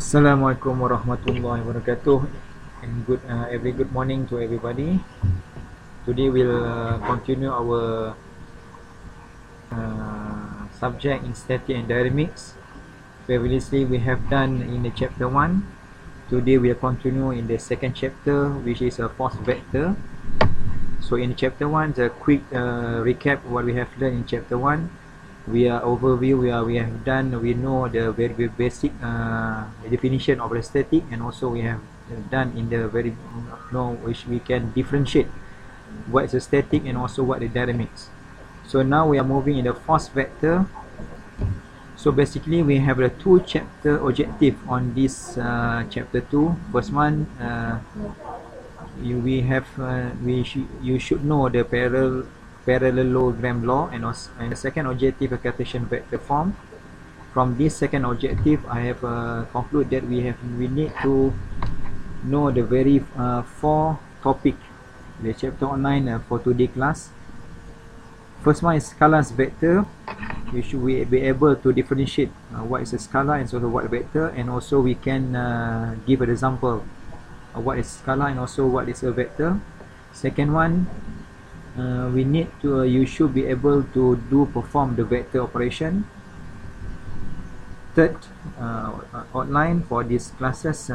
Assalamualaikum warahmatullahi wabarakatuh, and every good morning to everybody. Today we'll continue our subject in static and dynamics. Previously we have done in the chapter 1. Today we'll continue in the second chapter, which is a force vector. So in chapter 1, the quick recap what we have learned in chapter 1. We are overview, we know the very basic definition of the static, and also we have done in the very which we can differentiate what is a static and also what the dynamics. So now we are moving in the force vector. So basically we have the two chapter objective on this chapter 2. First one, you should know the parallelogram law, and the second objective, a Cartesian vector form. From this second objective, I have concluded that we need to know the very four topic, the chapter online for today class. First one is scalars vector. You should be able to differentiate what is a scalar and so what vector, and also we can give an example of what is scalar and also what is a vector. Second one, we need to you should be able to perform the vector operation. Third outline for these classes,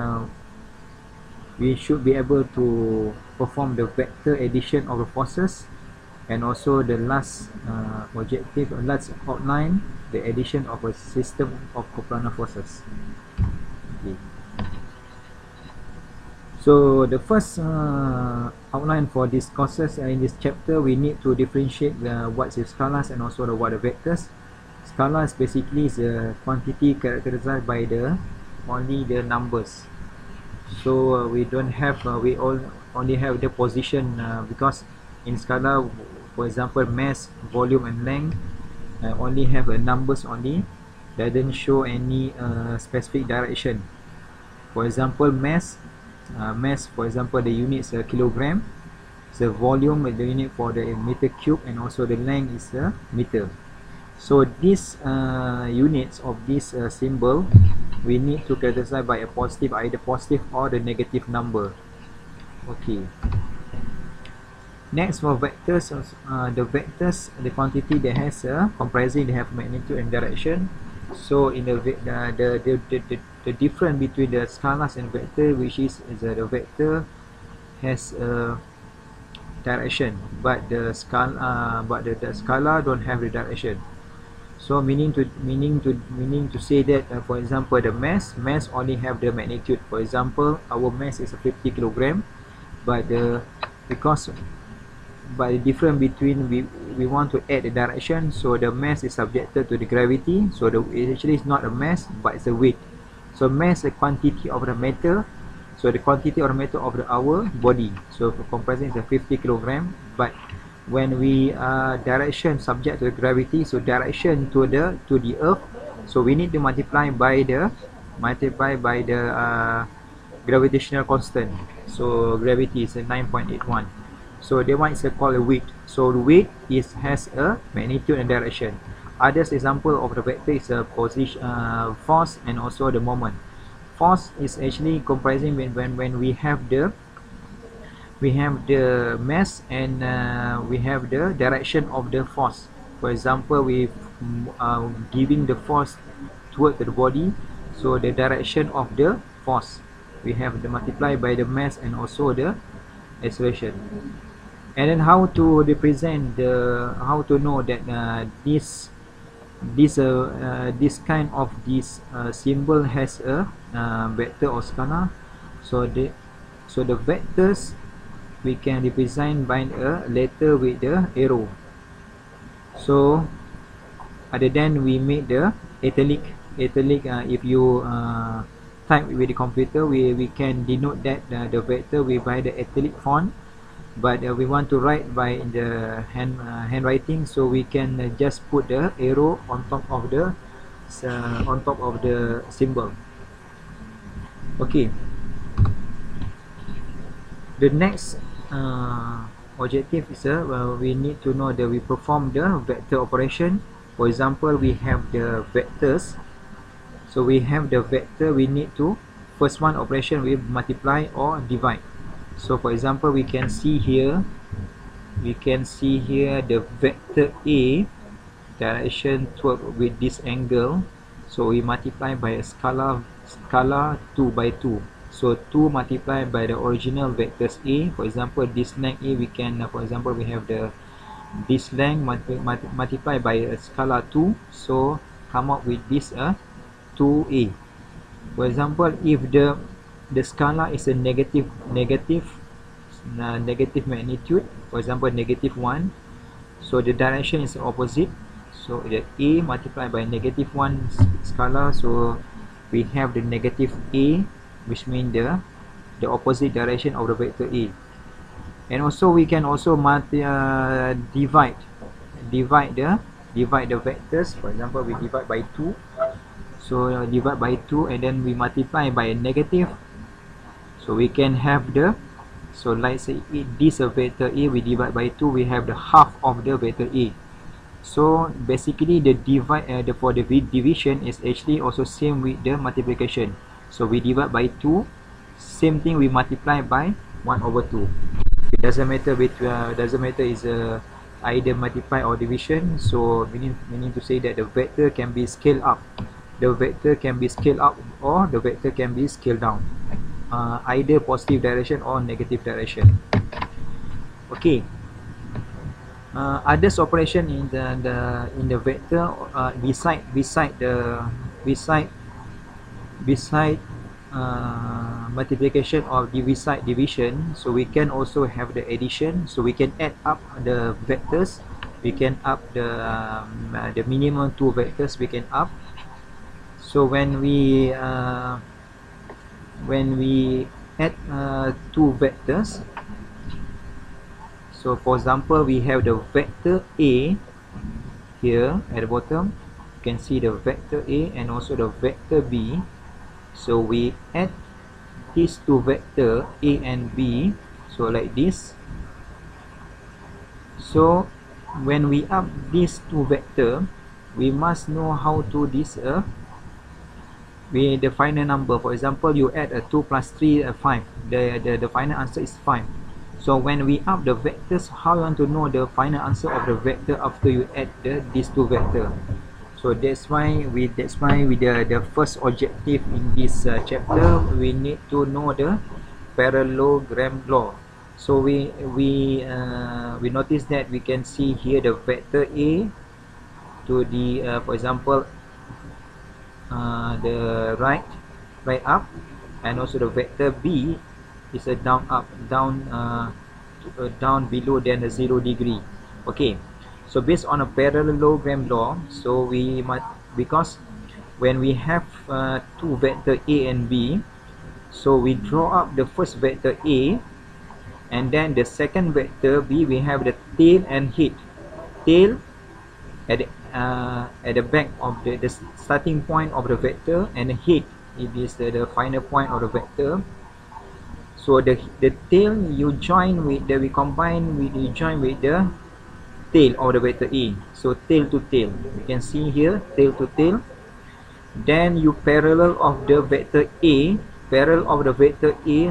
we should be able to perform the vector addition of the forces, and also the last objective, last outline, the addition of a system of coplanar forces. Okay. So the first outline for these courses in this chapter, we need to differentiate what is scalars and also what are vectors. Scalars basically is a quantity characterized by only the numbers. So we don't have we only have the position, because in scalar, for example, mass, volume and length only have numbers only, doesn't show any specific direction. For example, mass, for example, the unit is a kilogram. The volume, the unit for the meter cube, and also the length is a meter. So these units of this symbol, we need to characterize by a positive, either positive or the negative number. Okay. Next, for vectors, the vectors, the quantity that has comprising, they have magnitude and direction. So in the difference between the scalars and vector, which is the vector has a direction, but the scalar don't have the direction. So meaning to say that for example, the mass only have the magnitude. For example, our mass is 50 kilogram, but the difference between we want to add the direction, so the mass is subjected to the gravity, so it actually is not a mass but it's a weight. So mass is a quantity of the matter, so the quantity of the matter of our body, so comprising is a 50 kilogram, but when we direction subject to the gravity, so direction to the earth, so we need to multiply by the gravitational constant. So gravity is a 9.81. So that one is called a weight. So the weight has a magnitude and direction. Others example of the vector is a position, force, and also the moment. Force is actually comprising when we have the mass and we have the direction of the force. For example, we giving the force toward the body, so the direction of the force we have the multiply by the mass and also the acceleration. And then how to represent how to know that this kind of symbol has a vector or scalar. So the vectors we can represent by a letter with the arrow. So other than we make the italic, if you type with the computer, we can denote that the vector by the italic font, but we want to write by the handwriting, so we can just put the arrow on top of the symbol. Okay. The next objective is we need to know that we perform the vector operation. For example, we have the vectors. So we have the vector, we need to first one operation we multiply or divide. So for example, we can see here the vector A direction toward with this angle. So we multiply by a scalar 2 by 2. So 2 multiplied by the original vectors A. For example, this length A, we can for example, we have this length multiplied by a scalar 2. So come up with this 2A. For example, if the scalar is a negative magnitude, for example -1, so the direction is opposite. So the A multiplied by -1 scalar, so we have the negative A, which means the opposite direction of the vector A. And also we can also divide the vectors. For example, we divide by 2. So divide by 2 and then we multiply by a negative. So we can have so let's say this vector A, we divide by 2, we have the half of the vector A. So basically the for the division is actually also same with the multiplication. So we divide by 2, same thing we multiply by 1/2. It doesn't matter is either multiply or division. So meaning to say that the vector can be scaled up. The vector can be scaled up or the vector can be scaled down, either positive direction or negative direction. Okay. Others operation in the vector beside multiplication or beside division. So we can also have the addition. So we can add up the vectors. We can up the minimum 2 vectors. We can up. So when we add 2 vectors, so for example, we have the vector A here at the bottom. You can see the vector A and also the vector B. So we add these 2 vectors A and B, so like this. So when we up these 2 vectors, we must know how to with the final number. For example, you add 2 plus 3 5. The final answer is 5. So when we up the vectors, how you want to know the final answer of the vector after you add these 2 vectors? So that's why with the first objective in this chapter, we need to know the parallelogram law. So we notice that we can see here the vector A to the for example the right up, and also the vector B is a down below than the 0 degree. Okay, so based on a parallelogram law, so we must, because when we have 2 vector A and B, so we draw up the first vector A, and then the second vector B, we have the tail and head. Tail at the back of the starting point of the vector, and the head, it is the final point of the vector. So the tail you join with you join with the tail of the vector A. So tail to tail, you can see here, tail to tail. Then you parallel of the vector A,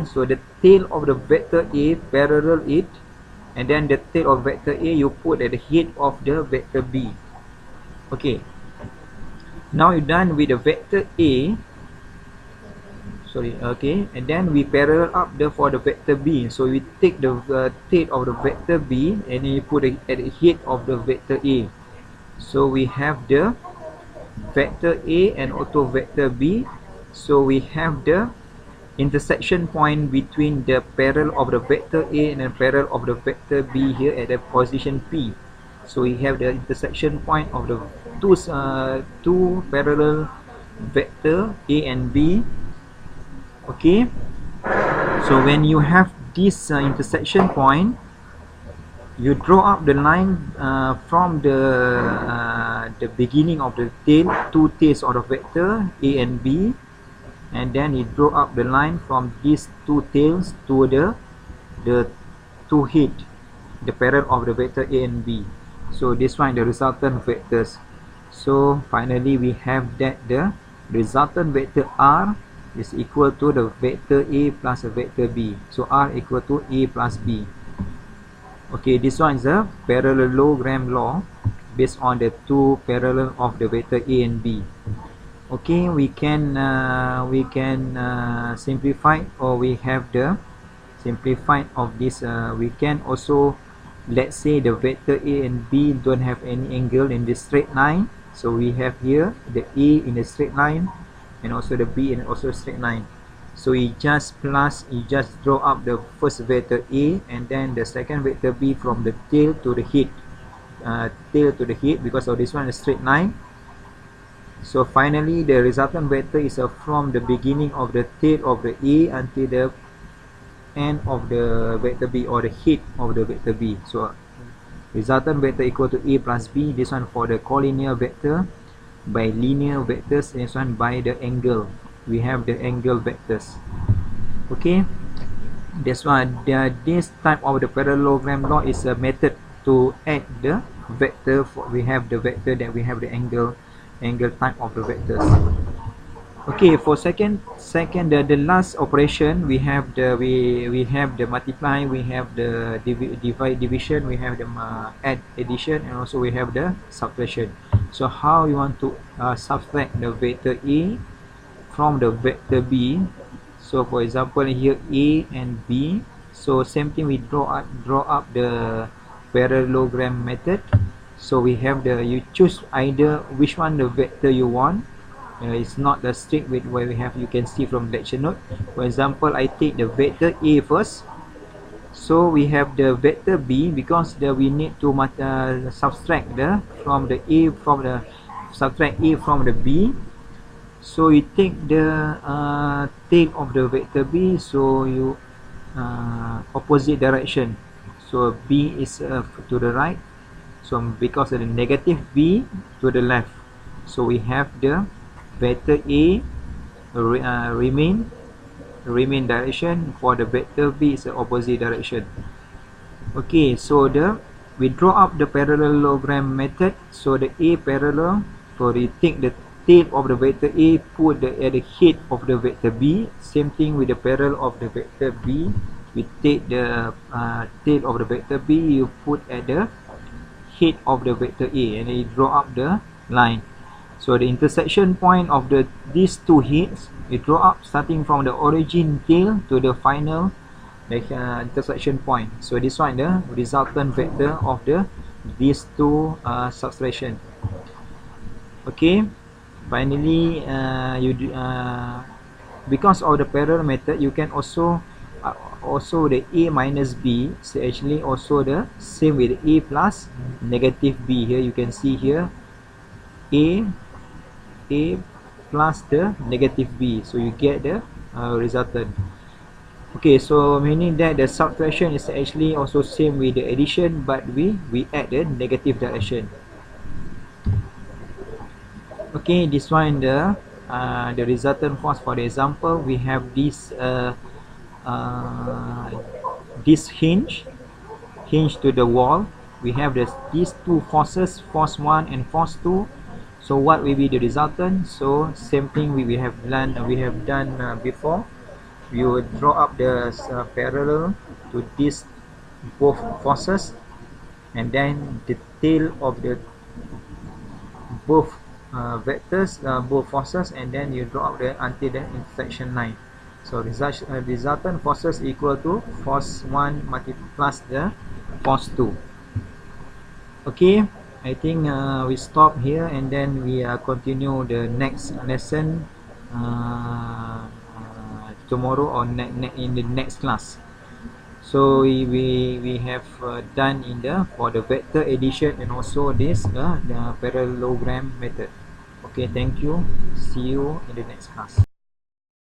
so the tail of the vector A parallel it, and then the tail of vector A you put at the head of the vector B. Okay, now you're done with the vector A. Okay, and then we parallel up for the vector B. So we take the tail of the vector B and then you put it at the head of the vector A. So we have the vector A and also vector B. So we have the intersection point between the parallel of the vector A and the parallel of the vector B here at the position P. So we have the intersection point of the two parallel vector A and B. Okay, so when you have this intersection point, you draw up the line from the beginning of the tail, 2 tails of the vector A and B, and then you draw up the line from these 2 tails to the 2 head, the parallel of the vector A and B. So this one the resultant vectors. So finally we have that the resultant vector R is equal to the vector A plus the vector B. So R equal to A plus B. Okay, this one is a parallelogram law based on the two parallel of the vector A and B. Okay, we can simplify, or we have the simplified of this. We can also, let's say the vector A and B don't have any angle in this straight line, so we have here the A in a straight line and also the B in also straight line. So you just draw up the first vector A and then the second vector B from the tail to the head, because of this one is straight line. So finally the resultant vector is from the beginning of the tail of the A until the end of the vector B, or the head of the vector B. So resultant vector equal to A plus B. This one for the collinear vector. By linear vectors, this one by the angle. We have the angle vectors. Okay, this one, this type of the parallelogram law is a method to add the vector. We have the vector that we have the angle type of the vectors. Okay, for second the last operation, we have the multiply, we have the divide division, we have the add addition, and also we have the subtraction. So how you want to subtract the vector A from the vector B? So for example here A and B, so same thing, we draw up the parallelogram method. So we have you choose either which one the vector you want. It's not the strict with where we have, you can see from lecture note. For example, I take the vector A first. So we have the vector B, because we need to subtract subtract A from the B. So you take the tail of the vector B, so you opposite direction. So B is to the right, so because of the negative B to the left. So we have the vector A remain direction, for the vector B is the opposite direction. Okay, so we draw up the parallelogram method. So the A parallel, so we take the tail of the vector A, put at the head of the vector B. Same thing with the parallel of the vector B, we take the tail of the vector B, you put at the head of the vector A, and then you draw up the line. So the intersection point of these two heads, you draw up starting from the origin tail to the final intersection point. So this one the resultant vector of these two subtraction. Okay, finally because of the parallel method, you can also the A minus B is actually also the same with A plus negative B. Here you can see here A plus the negative B, so you get the resultant. Okay, so meaning that the subtraction is actually also same with the addition, but we add the negative direction. Okay, this one the resultant force. For the example, we have this hinge to the wall. We have these two forces, force 1 and force 2. So what will be the resultant? So same thing we have done before. We will draw up the parallel to these both forces, and then the tail of the both vectors, both forces, and then you draw up until the intersection line. So resultant forces equal to force 1 plus the force 2. Okay, I think we stop here, and then we continue the next lesson tomorrow or in the next class. So we have done for the vector addition and also this the parallelogram method. Okay, thank you. See you in the next class.